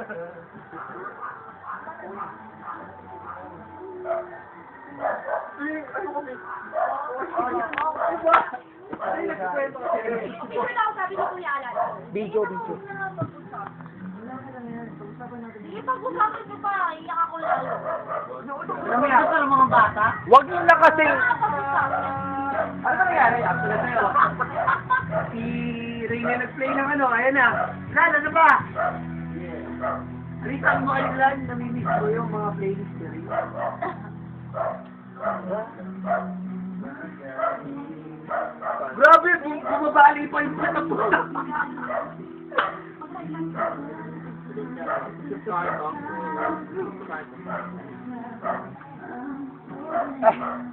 Video. Sige, pag-usapan ko pa. Iyak ako lalo. Namaya ka ng mga bata? Wag niyo na kasi. Ano nangyari? Actually sa'yo. Si Reyna nag-play ng ano, ayan na. Lan, ano ba? Rita, mo kayo Lan, namimiss ko yung mga playlist ni Rita. Grabe, bumabali pa yung patapunan.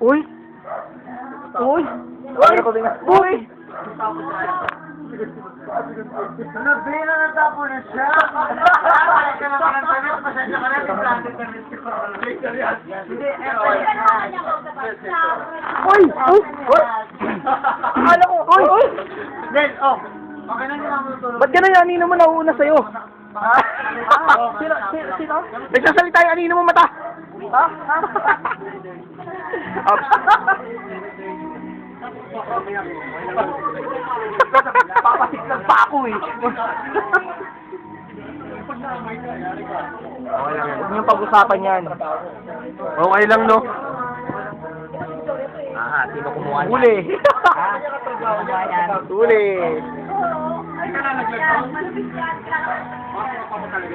Uy! Uy! Uy! Nabila na tapo na siya. Balik ka naman ng sabi, pasensya ka na, planted na rin siya. Hindi, Uy! Uy! Uy! Akala ko! Uy! Uy! Then, oh, okay na nila mo tulog. Ba't gano'n yung anino mo nauuna sa'yo? Sino? Nagsasalita yung anino mo mata! Ha? Papasiklag pa ako eh. Okay lang yan. Huwag niyong pag-usapan yan. Okay lang, no? Sino kumuha niya? Huli! Huli!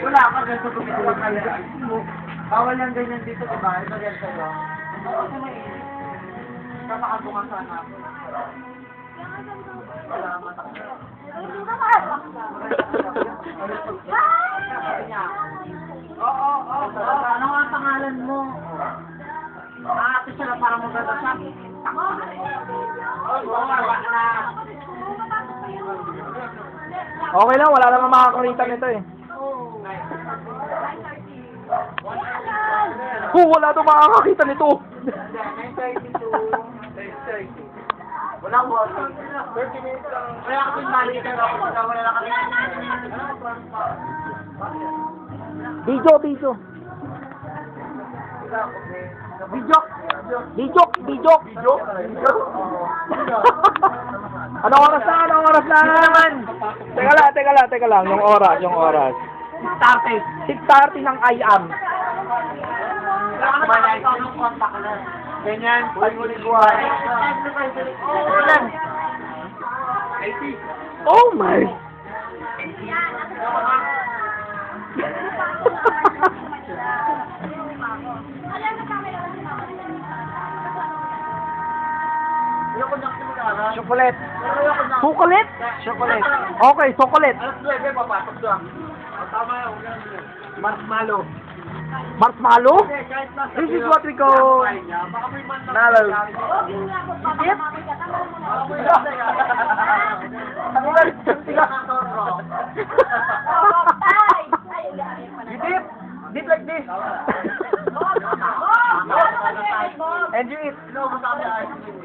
Wala ka ganito tumutulog ka lang. Bawal yung ganyan dito, diba? Ito ganito ba? Kasi may kapakabukan sana ako. Salamat ako. Oo. Ano nga ang pangalan mo? Ate sila para maganda sa akin. Okay lang, wala namang makakakita nito eh. Wala nang makakakita nito. 9:32. Walang water. 30 minutes lang. Kaya kasi balik ka na ako. Wala na kami. Video. Anong oras na? Teka lang. Yung oras. 6:30 ng IM. Ganyan, pag-uliguan. Oh my! Chocolate. Chocolate? Chocolate. Okay, chocolate. Alas 9, papasok doon. Tama yun. Marshmallow. Marshmallow? This is what we call mallow. Dip? Dip? Dip like this. And you eat. No, masami ice cream.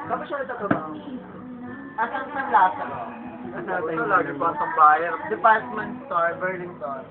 Kapag siya ito ba? Asan sa lasa? Ito lagi pa sa buyer. Department store, Burlington.